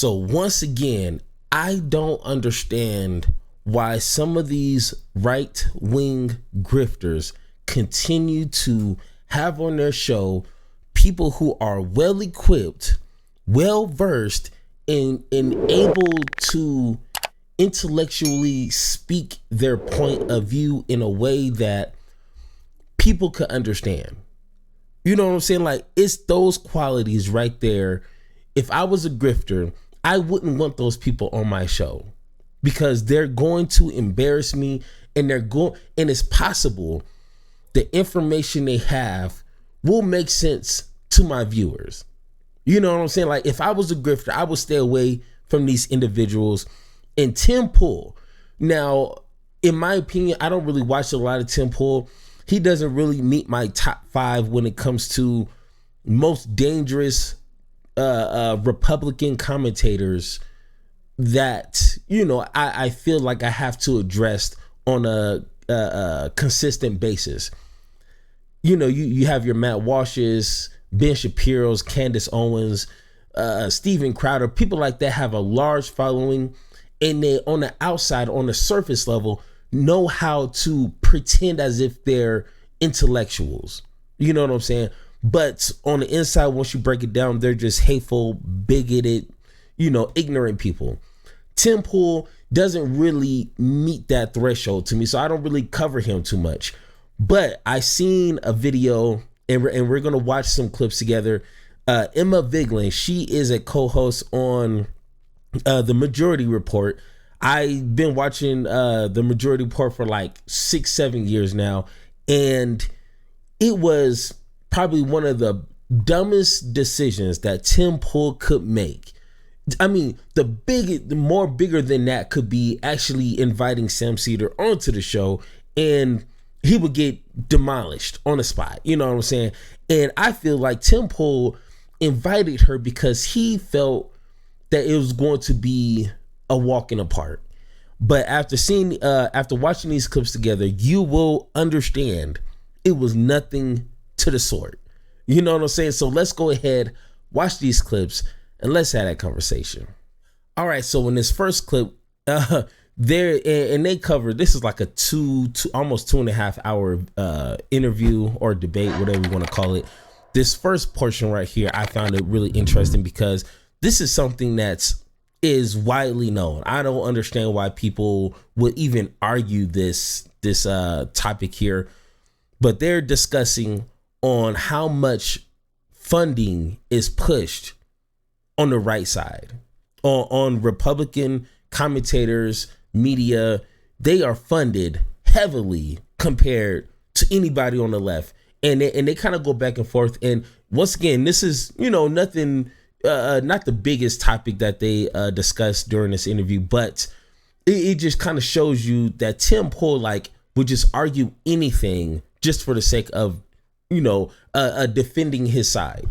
So once again, I don't understand why some of these right-wing grifters continue to have on their show people who are well-equipped, well-versed, and able to intellectually speak their point of view in a way that people could understand. You know what I'm saying? Like, it's those qualities right there. If I was a grifter, I wouldn't want those people on my show because they're going to embarrass me, and and it's possible the information they have will make sense to my viewers. You know what I'm saying? Like, if I was a grifter, I would stay away from these individuals. And Tim Pool, now, in my opinion, I don't really watch a lot of Tim Pool. He doesn't really meet my top 5 when it comes to most dangerous Republican commentators that, you know, I feel like I have to address on a consistent basis. You know, you have your Matt Walsh's, Ben Shapiro's, Candace Owens, Steven Crowder, people like that have a large following, and they, on the outside, on the surface level, know how to pretend as if they're intellectuals. You know what I'm saying? But on the inside, once you break it down, they're just hateful, bigoted, you know, ignorant people. Tim Pool doesn't really meet that threshold to me, so I don't really cover him too much. But I seen a video, and we're going to watch some clips together. Emma Vigeland, she is a co-host on The Majority Report. I've been watching The Majority Report for like 6-7 years now, and it was probably one of the dumbest decisions that Tim Pool could make. I mean, the more bigger than that could be actually inviting Sam Cedar onto the show, and he would get demolished on the spot. You know what I'm saying? And I feel like Tim Pool invited her because he felt that it was going to be a walk in the park. But after watching these clips together, you will understand it was nothing to the sort. You know what I'm saying? So let's go ahead, watch these clips, and let's have that conversation. All right, so in this first clip, they cover, this is like a almost 2.5 hour interview or debate, whatever you want to call it. This first portion right here, I found it really interesting because this is something is widely known. I don't understand why people would even argue this topic here, but they're discussing on how much funding is pushed on the right side, on Republican commentators, media. They are funded heavily compared to anybody on the left, and they kind of go back and forth. And once again, this is, you know, nothing, not the biggest topic that they discussed during this interview, but it just kind of shows you that Tim Pool would just argue anything just for the sake of, you know, defending his side.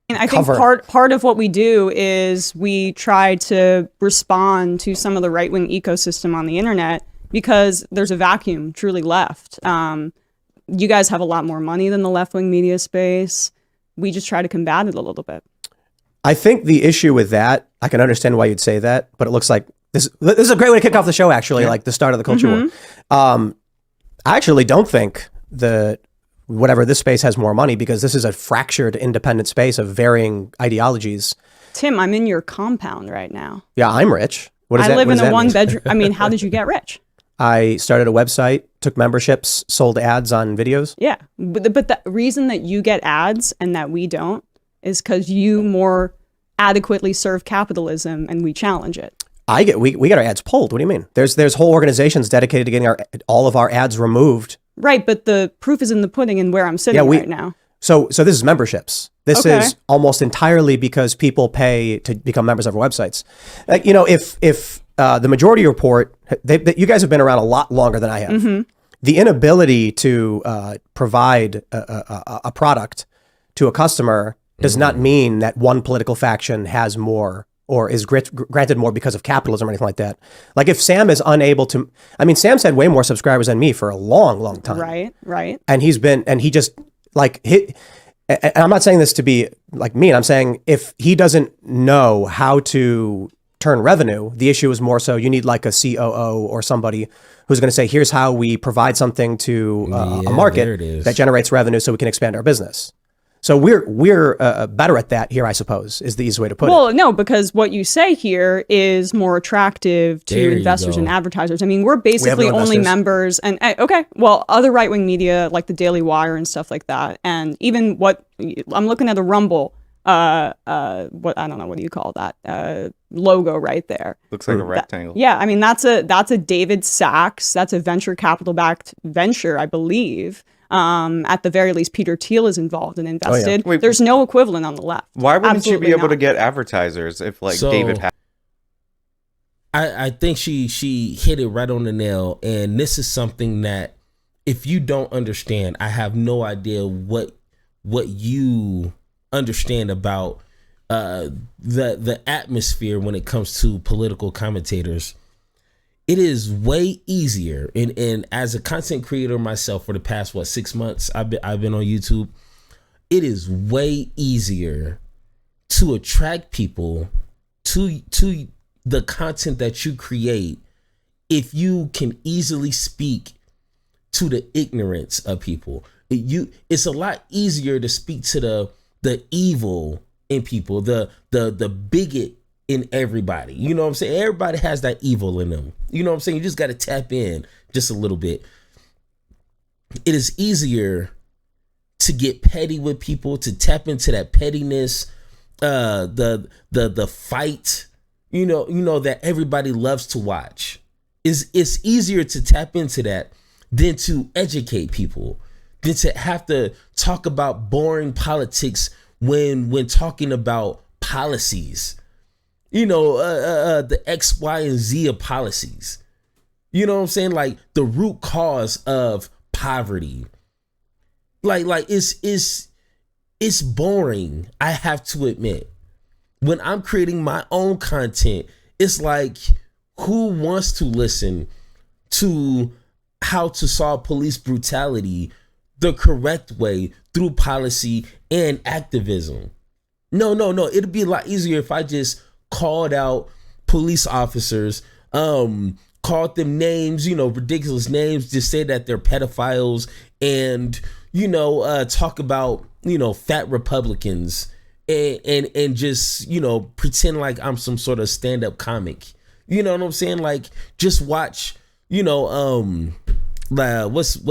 And I think part of what we do is we try to respond to some of the right-wing ecosystem on the internet because there's a vacuum truly left. You guys have a lot more money than the left-wing media space. We just try to combat it a little bit. I think the issue with that, I can understand why you'd say that, but it looks like this is a great way to kick off the show, actually, like the start of the culture war. I actually don't think that whatever this space has more money, because this is a fractured independent space of varying ideologies. Tim, I'm in your compound right now. Yeah, I'm rich. I live in a one-bedroom. I mean, how did you get rich? I started a website, took memberships, sold ads on videos. Yeah, but the reason that you get ads and that we don't is because you more adequately serve capitalism and we challenge it. We get our ads pulled. What do you mean? There's whole organizations dedicated to getting all of our ads removed. Right, but the proof is in the pudding and where I'm sitting right now. So this is memberships. This is almost entirely because people pay to become members of our websites. You know, if the Majority Report, you guys have been around a lot longer than I have. The inability to provide a product to a customer does not mean that one political faction has more or is granted more because of capitalism or anything like that. Like if Sam is unable to, I mean, Sam's had way more subscribers than me for a long, long time. Right. And he just and I'm not saying this to be like mean. I'm saying if he doesn't know how to turn revenue, the issue is more so you need like a COO or somebody who's going to say, here's how we provide something to a market that generates revenue so we can expand our business. So we're better at that here, I suppose, is the easy way to put it. Well, no, because what you say here is more attractive to investors and advertisers. I mean, we're basically only members. And okay, well, other right-wing media like the Daily Wire and stuff like that, and even what I'm looking at a Rumble, what I don't know, what do you call that logo right there? Looks like a rectangle. Yeah, I mean that's a David Sachs. That's a venture capital backed venture, I believe. At the very least, Peter Thiel is involved and invested. Wait, there's no equivalent on the left. Why wouldn't you be able to get advertisers if David had? I think she hit it right on the nail, and this is something that if you don't understand, I have no idea what you understand about the atmosphere when it comes to political commentators. It is way easier, and as a content creator myself for the past 6 months, I've been on YouTube. It is way easier to attract people to the content that you create if you can easily speak to the ignorance of people. It's a lot easier to speak to the evil in people, the bigot in everybody. You know what I'm saying? Everybody has that evil in them. You know what I'm saying? You just got to tap in just a little bit. It is easier to get petty with people, to tap into that pettiness, the fight, you know that everybody loves to watch. It's easier to tap into that than to educate people, than to have to talk about boring politics when talking about policies. The X, Y, and Z of policies. You know what I'm saying? Like the root cause of poverty. Like it's boring, I have to admit. When I'm creating my own content, it's like, who wants to listen to how to solve police brutality the correct way through policy and activism? No. It'd be a lot easier if I just called out police officers, called them names, ridiculous names, just say that they're pedophiles, and talk about fat Republicans, and just pretend like I'm some sort of stand-up comic. You know what I'm saying? Like, just watch what's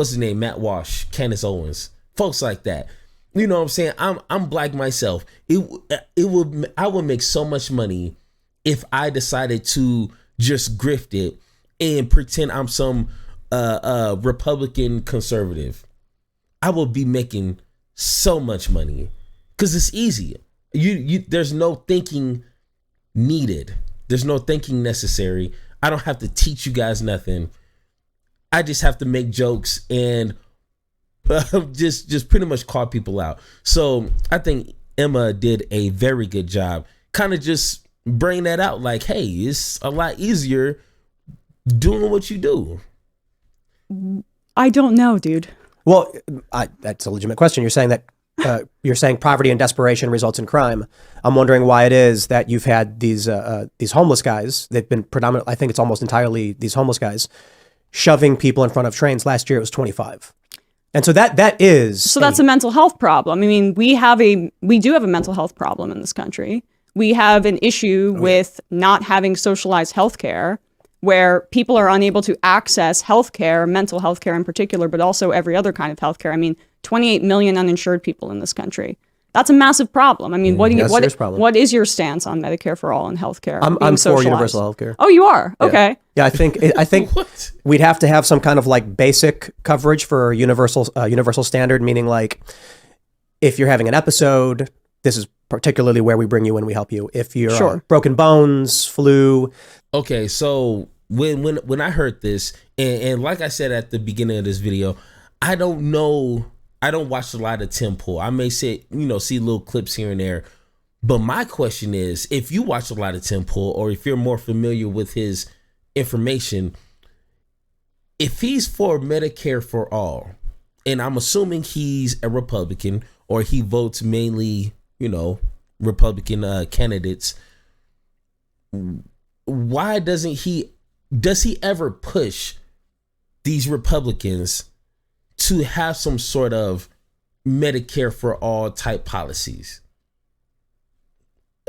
his name, Matt Walsh, Candace Owens, folks like that. You know what I'm saying? I'm black myself. I would make so much money if I decided to just grift it and pretend I'm some Republican conservative. I will be making so much money because it's easy. There's no thinking needed. There's no thinking necessary. I don't have to teach you guys nothing. I just have to make jokes and just pretty much call people out. So I think Emma did a very good job, kind of just bring that out. Like, hey, it's a lot easier doing what you do. I don't know, dude. Well, that's a legitimate question. You're saying that you're saying poverty and desperation results in crime. I'm wondering why it is that you've had these homeless guys. They've been predominantly, I think it's almost entirely these homeless guys, shoving people in front of trains. Last year it was 25. And so that's a mental health problem. I mean, we do have a mental health problem in this country. We have an issue with not having socialized healthcare, where people are unable to access healthcare, mental health care in particular, but also every other kind of healthcare. I mean, 28 million uninsured people in this country. That's a massive problem. I mean, what is your stance on Medicare for all and healthcare? I'm for universal healthcare. Oh, you are? Okay. Yeah, I think we'd have to have some kind of like basic coverage for universal standard, meaning like if you're having an episode, this is particularly where we bring you in, we help you. If you're broken bones, flu. Okay, so when I heard this, and like I said at the beginning of this video, I don't know. I don't watch a lot of Tim Pool. I may see little clips here and there. But my question is, if you watch a lot of Tim Pool, or if you're more familiar with his information, if he's for Medicare for all, and I'm assuming he's a Republican, or he votes mainly, Republican candidates, why does he ever push these Republicans to have some sort of Medicare for all type policies?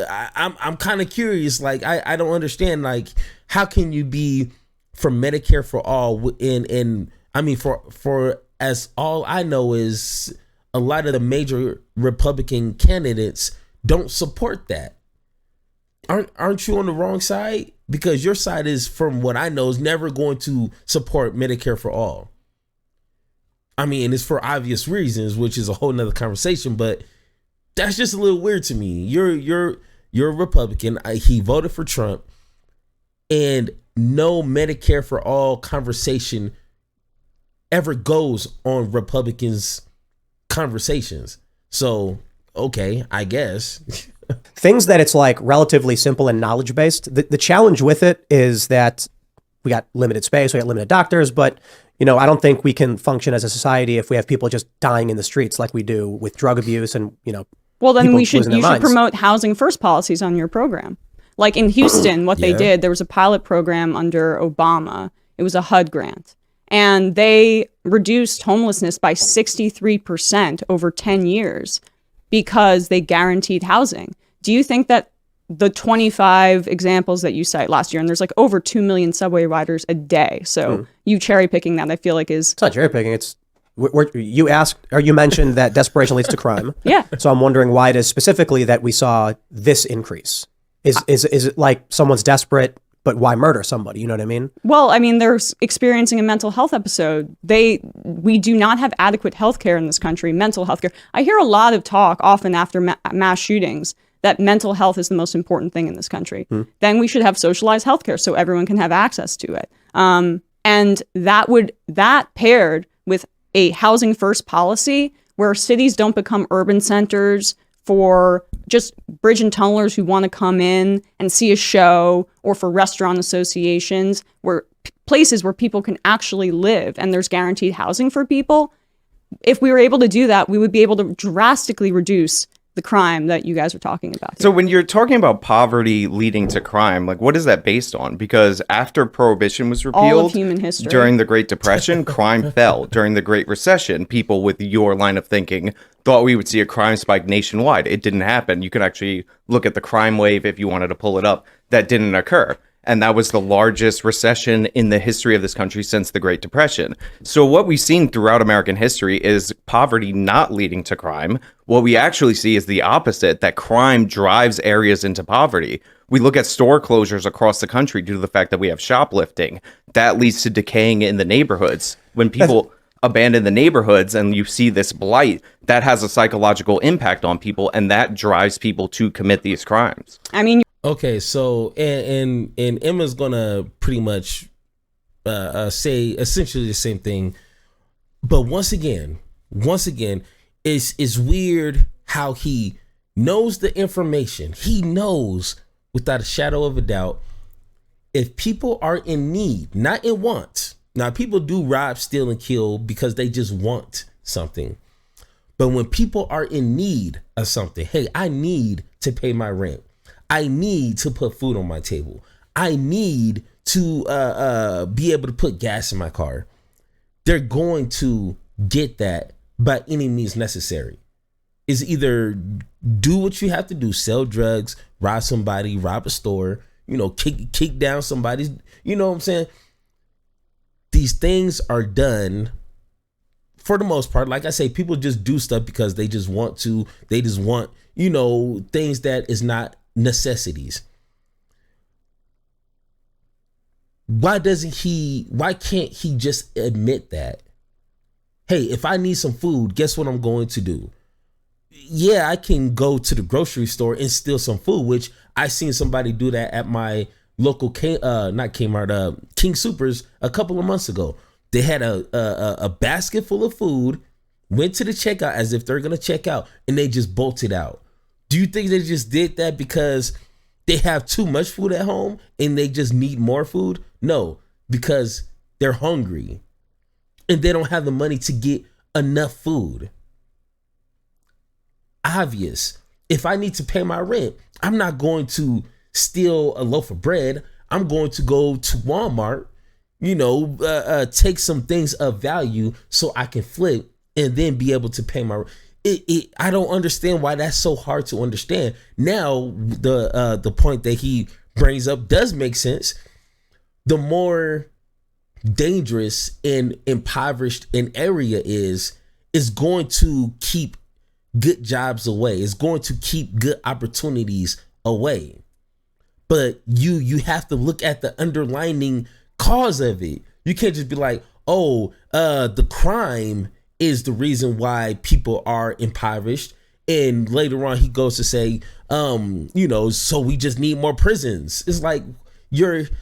I'm kind of curious. Like, I don't understand. Like, how can you be for Medicare for all in I mean, for as all I know is a lot of the major Republican candidates don't support that. Aren't you on the wrong side? Because your side is, from what I know, is never going to support Medicare for all. I mean, and it's for obvious reasons, which is a whole nother conversation, but that's just a little weird to me. You're a Republican. He voted for Trump, and no Medicare for all conversation ever goes on Republicans' conversations. So, okay, I guess. Things that it's like relatively simple and knowledge based. The challenge with it is that we got limited space, we got limited doctors, but I don't think we can function as a society if we have people just dying in the streets like we do with drug abuse and Well, then you should minds. promote housing first policies on your program. Like in Houston, what they did, there was a pilot program under Obama. It was a HUD grant. And they reduced homelessness by 63% over 10 years because they guaranteed housing. Do you think that the 25 examples that you cite last year, and there's like over 2 million subway riders a day. So you cherry picking that, I feel like is... It's not cherry picking. It's... you mentioned that desperation leads to crime. Yeah. So I'm wondering why it is specifically that we saw this increase. Is it like someone's desperate, but why murder somebody? You know what I mean? Well, I mean, they're experiencing a mental health episode. We do not have adequate health care in this country, mental health care. I hear a lot of talk often after mass shootings that mental health is the most important thing in this country. Then we should have socialized healthcare so everyone can have access to it. And that paired with a housing first policy where cities don't become urban centers for just bridge and tunnelers who want to come in and see a show, or for restaurant associations, where places where people can actually live and there's guaranteed housing for people. If we were able to do that, we would be able to drastically reduce the crime that you guys are talking about here. So when you're talking about poverty leading to crime, like, what is that based on? Because after Prohibition was repealed, all of human history, during the Great Depression, crime fell. During the Great Recession, people with your line of thinking thought we would see a crime spike nationwide. It didn't happen. You could actually look at the crime wave if you wanted to pull it up. That didn't occur. And that was the largest recession in the history of this country since the Great Depression. So what we've seen throughout American history is poverty not leading to crime. What we actually see is the opposite, that crime drives areas into poverty. We look at store closures across the country due to the fact that we have shoplifting. That leads to decaying in the neighborhoods. When people abandon the neighborhoods and you see this blight, that has a psychological impact on people, and that drives people to commit these crimes. I mean, okay, so and Emma's gonna pretty much say essentially the same thing, but once again, it's weird how he knows the information. He knows without a shadow of a doubt if people are in need, not in want. Now, people do rob, steal, and kill because they just want something. But when people are in need of something, hey, I need to pay my rent. I need to put food on my table. I need to be able to put gas in my car. They're going to get that by any means necessary. It's either do what you have to do, sell drugs, rob somebody, rob a store, kick down somebody's, you know what I'm saying? These things are done for the most part. Like I say, people just do stuff because they just want to. They just want, things that is not necessities. Why can't he just admit that? Hey, if I need some food, guess what I'm going to do? Yeah, I can go to the grocery store and steal some food, which I seen somebody do that at my local King Supers a couple of months ago. They had a basket full of food, went to the checkout as if they're gonna check out, and they just bolted out. Do you think they just did that because they have too much food at home and they just need more food? No, because they're hungry and they don't have the money to get enough food. obvious. If I need to pay my rent, I'm not going to steal a loaf of bread. I'm going to go to Walmart, take some things of value so I can flip and then be able to pay my rent. I don't understand why that's so hard to understand. Now, the point that he brings up does make sense. The more dangerous and impoverished an area is going to keep good jobs away. It's going to keep good opportunities away. But you have to look at the underlying cause of it. You can't just be like, the crime is the reason why people are impoverished. And later on he goes to say, so we just need more prisons. It's like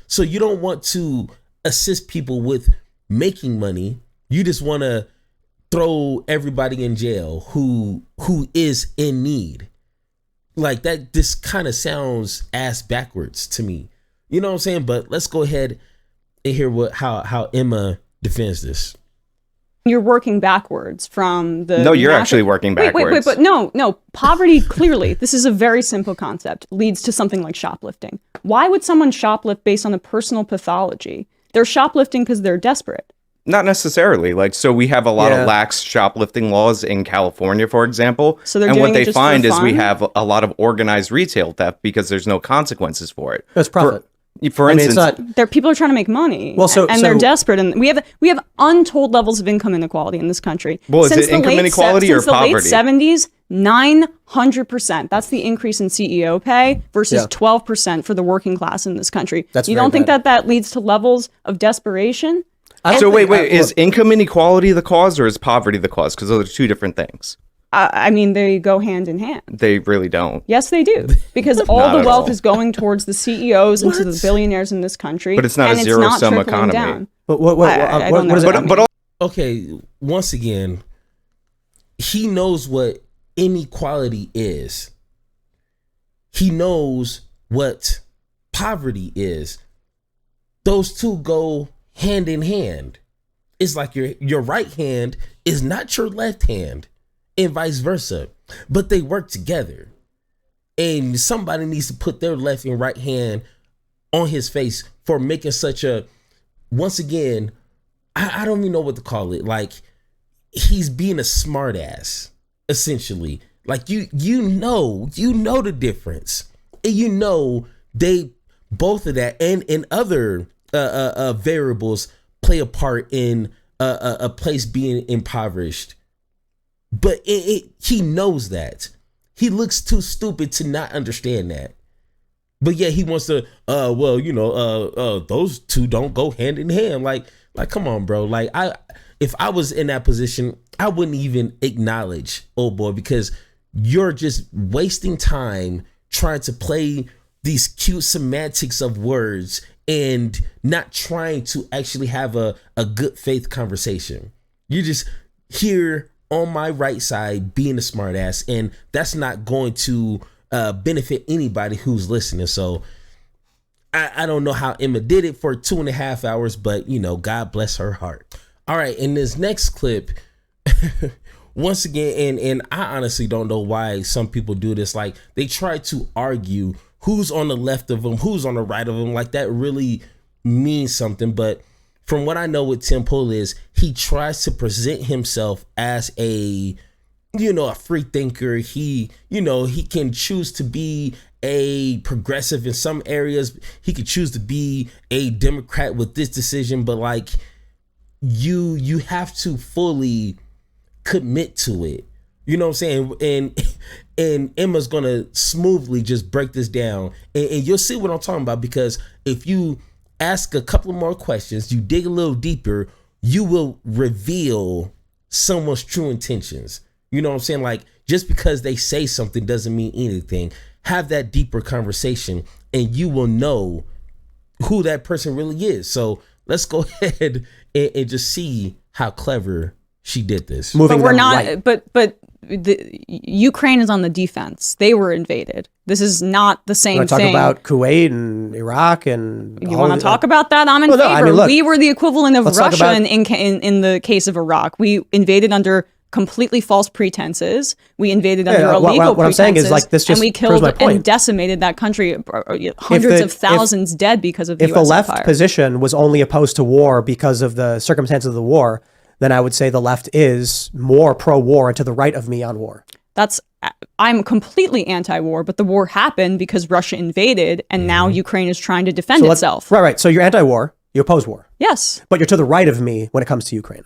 so you don't want to assist people with making money. You just want to throw everybody in jail who is in need. Like that, this kind of sounds ass backwards to me. You know what I'm saying? But let's go ahead and hear how Emma defends this. You're working backwards from the... No, you're actually working backwards. Wait, but no. Poverty, clearly, this is a very simple concept, leads to something like shoplifting. Why would someone shoplift based on a personal pathology? They're shoplifting because they're desperate. Not necessarily. So we have a lot of lax shoplifting laws in California, for example. So they're and doing what they just find for is we fun? have a lot of organized retail theft because there's no consequences for it. That's profit. For instance, People are trying to make money. Well, and they're desperate, and we have untold levels of income inequality in this country. Well, is it income inequality or poverty? Since the late 70s, 900%. That's the increase in CEO pay versus 12% for the working class in this country. That's you very don't think bad. that leads to levels of desperation? So wait, is income inequality the cause or is poverty the cause? Because those are two different things. I mean, they go hand in hand. They really don't. Yes, they do. Because all Not the at wealth all. is going towards the CEOs and to the billionaires in this country. But it's not a and zero-sum trickling economy. down. But I don't know. what does it mean? Okay, once again, he knows what inequality is. He knows what poverty is. Those two go hand in hand. It's like your right hand is not your left hand and vice versa, but they work together. And somebody needs to put their left and right hand on his face for making such a, once again, I don't even know what to call it. Like, he's being a smart ass, essentially. Like, you know the difference. And they, both of that and other variables play a part in a place being impoverished. But he knows that. He looks too stupid to not understand that. But yeah, he wants to, those two don't go hand in hand. Like, come on, bro. Like, if I was in that position, I wouldn't even acknowledge old boy, because you're just wasting time trying to play these cute semantics of words and not trying to actually have a good faith conversation. You just here on my right side being a smart ass, and that's not going to benefit anybody who's listening. So I don't know how Emma did it for 2.5 hours, but God bless her heart. All right, in this next clip, once again, and I honestly don't know why some people do this. Like, they try to argue who's on the left of them, who's on the right of them. Like, that really means something. But from what I know with Tim Pool is, he tries to present himself as a free thinker. He can choose to be a progressive in some areas. He could choose to be a Democrat with this decision, but like, you have to fully commit to it. You know what I'm saying? And Emma's gonna smoothly just break this down, and you'll see what I'm talking about, because if you ask a couple more questions, you dig a little deeper, you will reveal someone's true intentions. You know what I'm saying? Like, just because they say something doesn't mean anything. Have that deeper conversation and you will know who that person really is. So let's go ahead and just see how clever she did this. Moving But we're them not. right. But the Ukraine is on the defense. They were invaded. This is not the same Want to talk thing. about Kuwait and Iraq and You want to talk about that? I'm in Well, no, favor. I mean, look, we were the equivalent of let's talk Russia about- in the case of Iraq. We invaded under completely false pretenses. We invaded under illegal what pretenses. I'm saying is, like, this just and we proves killed my point. and decimated that country. Hundreds of thousands dead because of the If US the left empire. position was only opposed to war because of the circumstances of the war, then I would say the left is more pro-war and to the right of me on war. I'm completely anti-war, but the war happened because Russia invaded, and now Ukraine is trying to defend itself. Right. So you're anti-war, you oppose war. Yes. But you're to the right of me when it comes to Ukraine.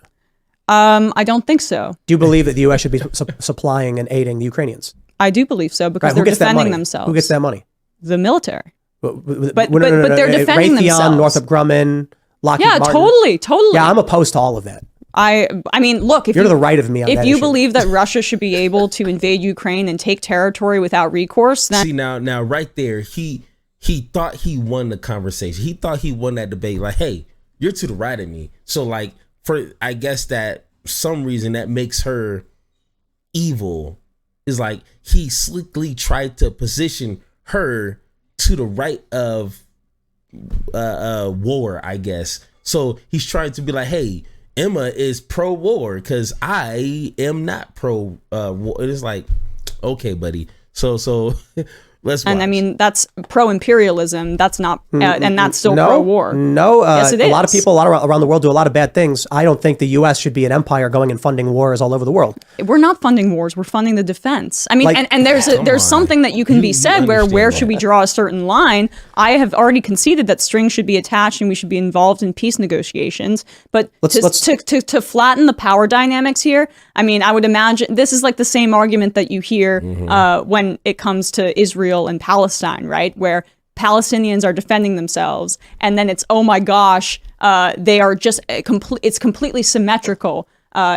I don't think so. Do you believe that the U.S. should be supplying and aiding the Ukrainians? I do believe so because Right, they're who gets that defending money? themselves. Who gets that money? The military. But they're defending Raytheon, themselves. Northrop Grumman, Lockheed Yeah, Martin. totally. Yeah, I'm opposed to all of that. I mean, look, if You're to the right of me on if that you issue. believe that Russia should be able to invade Ukraine and take territory without recourse, then See now right there, he thought he won the conversation. He thought he won that debate. Like, hey, you're to the right of me. So like, for I guess that some reason that makes her evil is like he slickly tried to position her to the right of war, I guess. So he's trying to be like, hey, Emma is pro-war because I am not pro-war. It's like, okay, buddy. So let's watch. and I mean that's pro-imperialism. That's not, and that's still pro-war. No, Yes, it a lot of is. people around the world do a lot of bad things. I don't think the U.S. should be an empire going and funding wars all over the world. We're not funding wars. We're funding the defense. I mean, Like- and there's on. something that you be said where understand should we that. draw a certain line? I have already conceded that strings should be attached and we should be involved in peace negotiations. But to flatten the power dynamics here, I mean, I would imagine this is like the same argument that you hear when it comes to Israel and Palestine, right? Where Palestinians are defending themselves, and then it's, oh my gosh, they are just it's completely symmetrical.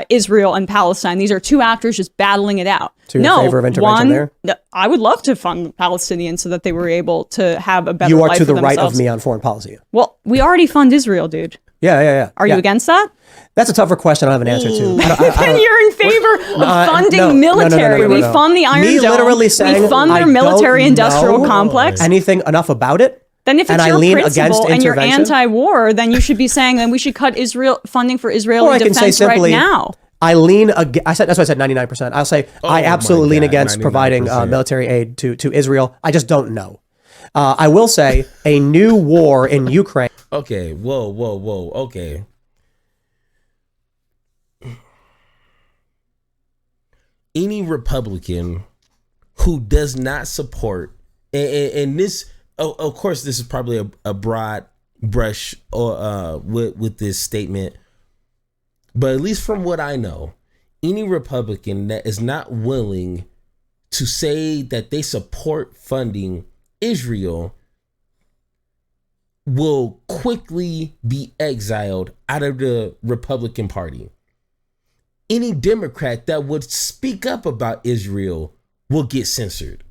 Israel and Palestine. These are two actors just battling it out. So you're in favor of intervention there? I would love to fund the Palestinians so that they were able to have a better You are life to the for right of themselves. me on foreign policy. Well, we already fund Israel, dude. Yeah. Are you against that? That's a tougher question I don't have an answer to. Then you're in favor of funding military. no. We fund the Iron Me Dome. literally saying we fund I their military-industrial don't know complex. anything enough about it. Then if and it's I your lean principle against and you're intervention. anti-war, then you should be saying that we should cut Israel funding for Or Israeli I can say defense simply, right now. I lean against, that's why I said 99%. I'll say I my absolutely lean God, against providing 99%. military aid to Israel. I just don't know. I will say a new war in Ukraine. Okay, whoa. Okay. Any Republican who does not support, and this, of course, this is probably a broad brush or with this statement, but at least from what I know, any Republican that is not willing to say that they support funding Israel will quickly be exiled out of the Republican Party. Any Democrat that would speak up about Israel will get censored.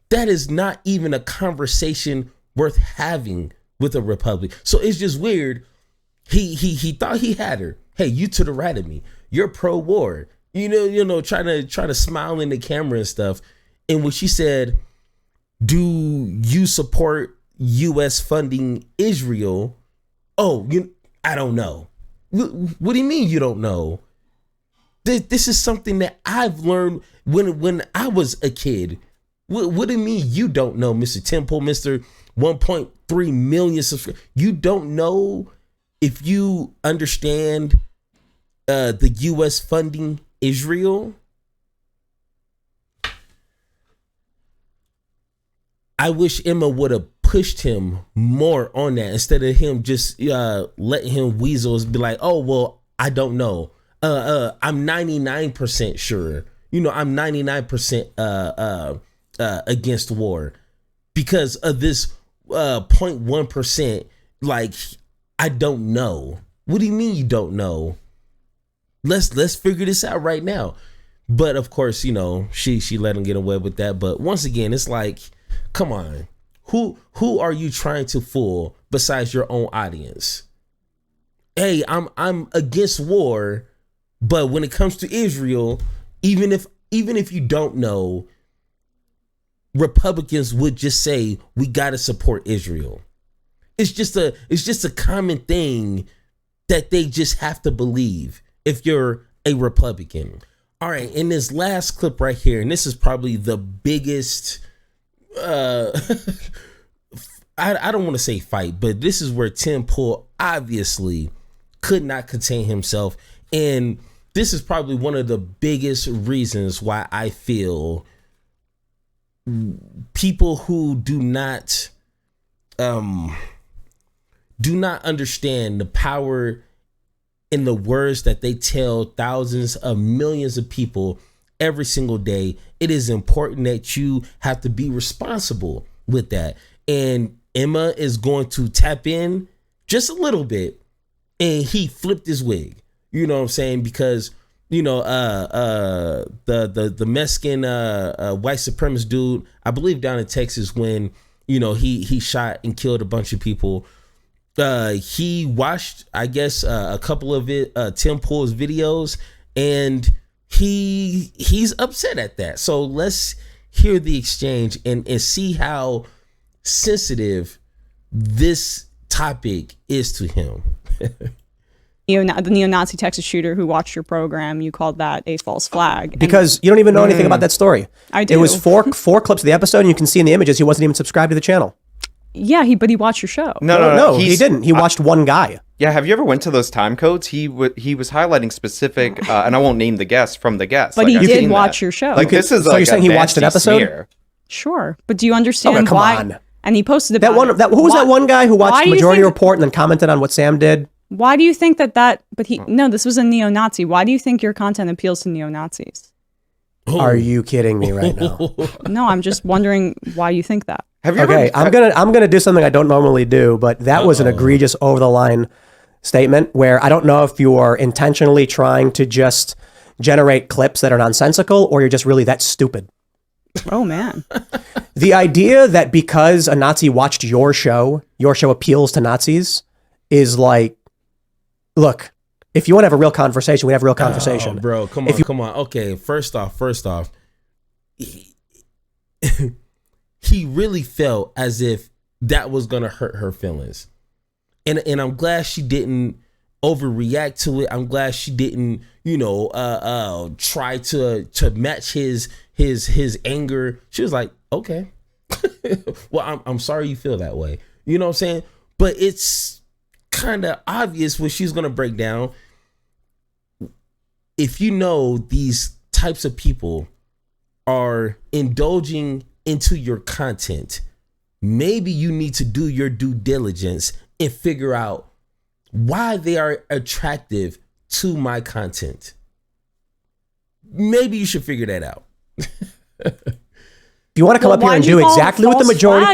That is not even a conversation worth having with a Republican. So it's just weird. He thought he had her. Hey, you to the right of me. You're pro-war. You know, trying to smile in the camera and stuff. And when she said, "Do you support U.S. funding Israel?" Oh, I don't know. What do you mean you don't know? This is something that I've learned when I was a kid. What do you mean you don't know, Mr. Tim Pool, Mr. 1.3 million subscribers? You don't know if you understand the U.S. funding Israel? I wish Emma would have pushed him more on that instead of him just letting him weasels be like, oh, well, I don't know. I'm 99% sure. I'm 99% against war because of this 0.1%. Like, I don't know. What do you mean you don't know? Let's figure this out right now. But of course, she let him get away with that. But once again, it's like, come on. Who are you trying to fool besides your own audience? Hey, I'm against war, but when it comes to Israel, even if you don't know, Republicans would just say we got to support Israel. It's just a common thing that they just have to believe if you're a Republican. All right, in this last clip right here, and this is probably the biggest, I don't want to say fight, but this is where Tim Pool obviously could not contain himself. And this is probably one of the biggest reasons why I feel people who do not understand the power in the words that they tell thousands of millions of people every single day. It is important that you have to be responsible with that. And Emma is going to tap in just a little bit, and he flipped his wig. You know what I'm saying? Because, you know, the Mexican white supremacist dude, I believe down in Texas, when, you know, he shot and killed a bunch of people. He watched, I guess, a couple of Tim Pool's videos, and he's upset at that. So let's hear the exchange and see how sensitive this topic is to him. The neo-Nazi Texas shooter who watched your program, you called that a false flag. Because you don't even know anything about that story. I do. It was four clips of the episode, and you can see in the images he wasn't even subscribed to the channel. Yeah, but he watched your show. No, he didn't. He watched one guy. Yeah, have you ever went to those time codes? He was highlighting specific, and I won't name the guest from the guest. But like, he I've did seen watch that. your show. Like this is so like you're saying he watched an episode? Smear. Sure, but do you understand come why? on. And he posted That about one. it. Who was that one guy who watched why the do you Majority think- Report and then commented on what Sam did? Why do you think that? But this was a neo-Nazi. Why do you think your content appeals to neo-Nazis? Are you kidding me right now? No, I'm just wondering why you think that. Have you Okay, ever? I'm gonna do something I don't normally do, but that was an egregious, over the line statement where I don't know if you are intentionally trying to just generate clips that are nonsensical or you're just really that stupid. Oh man. The idea that because a Nazi watched your show appeals to Nazis is like, look, if you want to have a real conversation, we have a real conversation. Oh, bro, come on. Okay, first off, he really felt as if that was gonna hurt her feelings, and I'm glad she didn't overreact to it. I'm glad she didn't, try to match his anger. She was like, okay, well, I'm sorry you feel that way. You know what I'm saying? But it's kind of obvious what she's gonna break down. If you know these types of people are indulging into your content, maybe you need to do your due diligence and figure out why they are attractive to my content. Maybe you should figure that out. You want to come up here and do exactly what the majority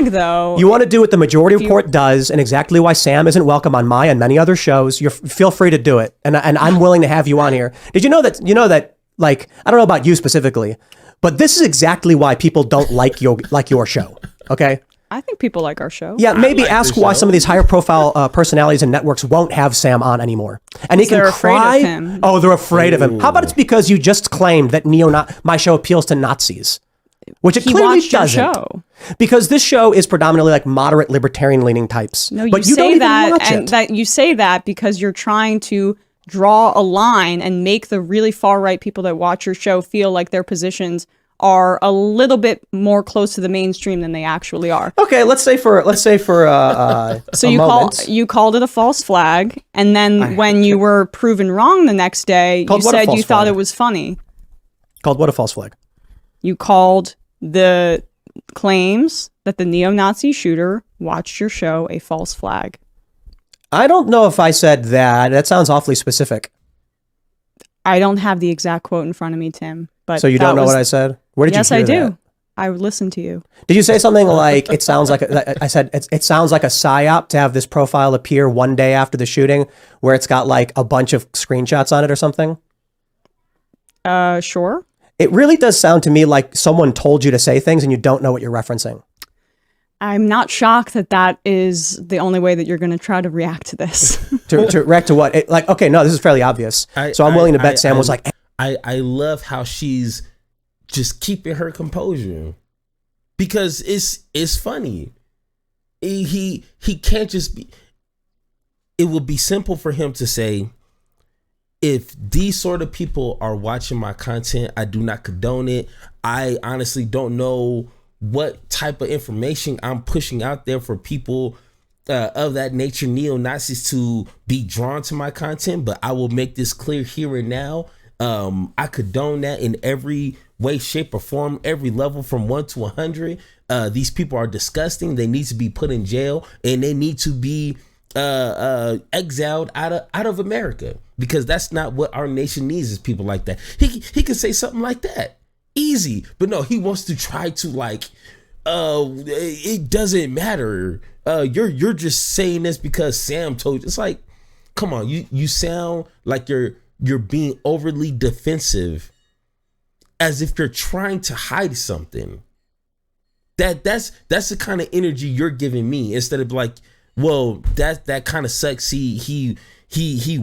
you want to do what the Majority Report does, and exactly why Sam isn't welcome on my and many other shows. Feel free to do it, and I'm willing to have you on here. Did you know that like, I don't know about you specifically, but this is exactly why people don't like your show. Okay. I think people like our show. Yeah, maybe ask why some of these higher profile personalities and networks won't have Sam on anymore. And he can cry. Afraid of him. Oh, they're afraid of him. How about it's because you just claimed that my show appeals to Nazis? Which it clearly doesn't. Your show. Because this show is predominantly like moderate libertarian leaning types. No, but you say don't even that, watch and it. that you say that because you're trying to draw a line and make the really far right people that watch your show feel like their positions are a little bit more close to the mainstream than they actually are. Okay, let's say for so you called it a false flag, and then when you were proven wrong the next day, you said you thought it was funny. Called what a false flag? You called the claims that the neo-Nazi shooter watched your show a false flag. I don't know if I said that. That sounds awfully specific. I don't have the exact quote in front of me, Tim. But so you don't know what I said? Where did yes, you hear I do. that? I listened to you. Did you say something like, it sounds like, I said, it sounds like a psyop to have this profile appear one day after the shooting where it's got like a bunch of screenshots on it or something? Sure. It really does sound to me like someone told you to say things and you don't know what you're referencing. I'm not shocked that is the only way that you're going to try to react to this. to react to what? Okay, no, this is fairly obvious. I'm willing to bet Sam was like... I love how she's just keeping her composure because it's funny. He can't just be... It would be simple for him to say, if these sort of people are watching my content, I do not condone it. I honestly don't know what type of information I'm pushing out there for people of that nature, neo-Nazis, to be drawn to my content. But I will make this clear here and now. I condone that in every way, shape, or form, every level from 1 to 100. These people are disgusting. They need to be put in jail, and they need to be exiled out of America, because that's not what our nation needs, is people like that. He can say something like that easy, but no, he wants to try to like, it doesn't matter. You're just saying this because Sam told you. It's like, come on, you sound like you're being overly defensive, as if you're trying to hide something. That's the kind of energy you're giving me, instead of like, well, that kind of sucks. He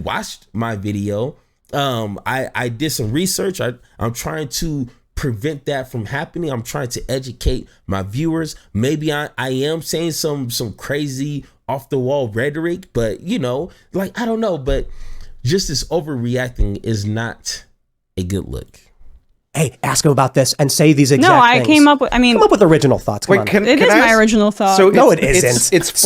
watched my video. I did some research. I'm trying to prevent that from happening. I'm trying to educate my viewers. Maybe I am saying some crazy off the wall rhetoric, but like, I don't know, but just this overreacting is not a good look. Hey, ask him about this and say these exact things. No, I came up with original thoughts. Come on. It is my original thought. So No, it isn't. It's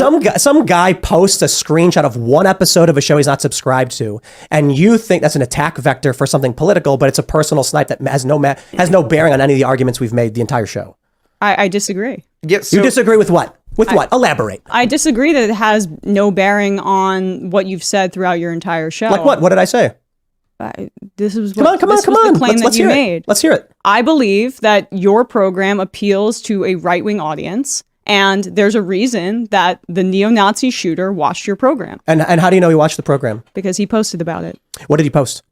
some guy posts a screenshot of one episode of a show he's not subscribed to, and you think that's an attack vector for something political, but it's a personal snipe that has no bearing on any of the arguments we've made the entire show. I disagree. Yeah, You disagree with what? With what? Elaborate. I disagree that it has no bearing on what you've said throughout your entire show. Like what? What did I say? This was Come on. the claim Let's that you hear made. it. Let's hear it. I believe that your program appeals to a right-wing audience, and there's a reason that the neo-Nazi shooter watched your program. And how do you know he watched the program? Because he posted about it. What did he post?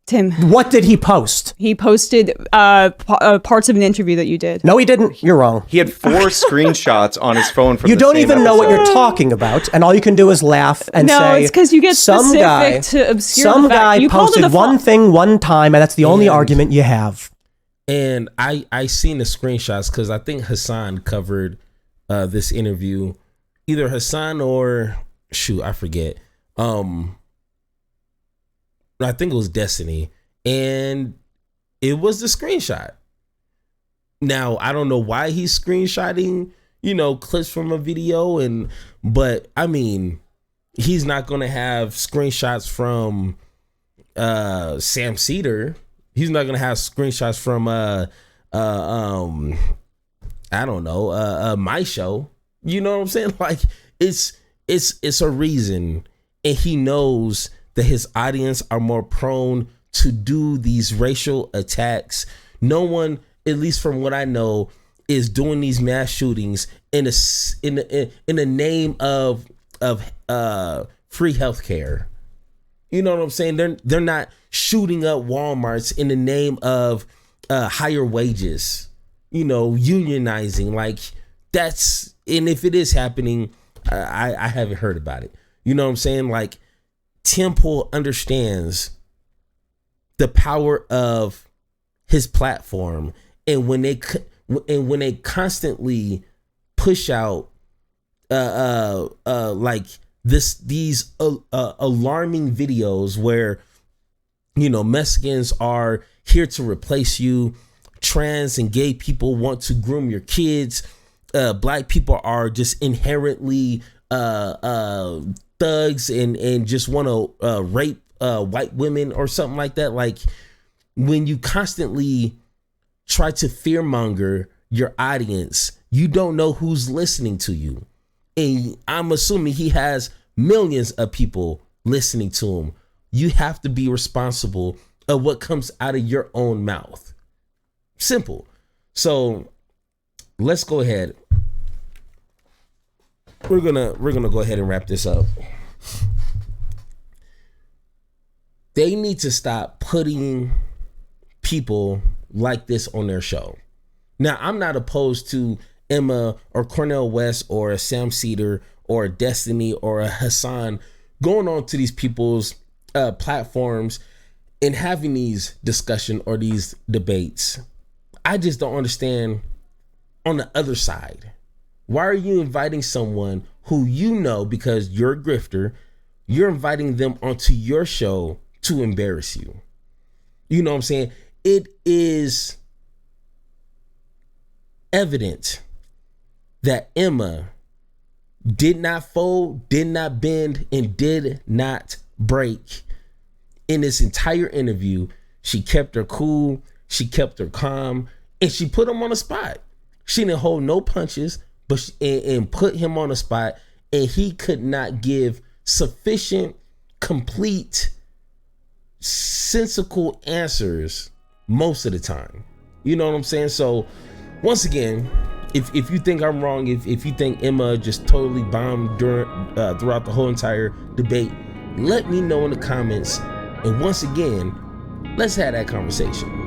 Tim, What did he post? he posted parts of an interview that you did. No, he didn't. You're wrong. He had 4 screenshots on his phone from You the don't same even know what episode. you're talking about, and all you can do is laugh and No, say, it's 'cause you get some specific guy, to obscure some the fact. guy You called it posted a one thing one time, and that's the only And- argument you have. And I seen the screenshots, because I think Hassan covered this interview, either Hassan or I forget. I think it was Destiny, and it was the screenshot. Now I don't know why he's screenshotting, clips from a video, but I mean, he's not gonna have screenshots from Sam Cedar. He's not gonna have screenshots from I don't know, my show. You know what I'm saying? Like, it's a reason, and he knows that his audience are more prone to do these racial attacks. No one, at least from what I know, is doing these mass shootings in the name of free healthcare. You know what I'm saying? They're not shooting up Walmarts in the name of higher wages, unionizing. Like, that's, and if it is happening, I haven't heard about it. You know what I'm saying? Like, Tim Pool understands the power of his platform, and when they constantly push out like these alarming videos where Mexicans are here to replace you, trans and gay people want to groom your kids, black people are just inherently thugs and just want to rape white women or something like that. Like, when you constantly try to fearmonger your audience, you don't know who's listening to you. And I'm assuming he has millions of people listening to him. You have to be responsible of what comes out of your own mouth. Simple. So let's go ahead. We're gonna go ahead and wrap this up. They need to stop putting people like this on their show. Now, I'm not opposed to Emma or Cornel West or a Sam Cedar or a Destiny or a Hassan going on to these people's platforms and having these discussion or these debates. I just don't understand on the other side. Why are you inviting someone who because you're a grifter, you're inviting them onto your show to embarrass you. You know what I'm saying? It is evident that Emma did not fold, did not bend, and did not break in this entire interview. She kept her cool, she kept her calm, and she put him on the spot. She didn't hold no punches, but and put him on the spot, and he could not give sufficient, complete, sensical answers most of the time. You know what I'm saying? So once again, if you think I'm wrong, if you think Emma just totally bombed throughout the whole entire debate, let me know in the comments. And once again, let's have that conversation.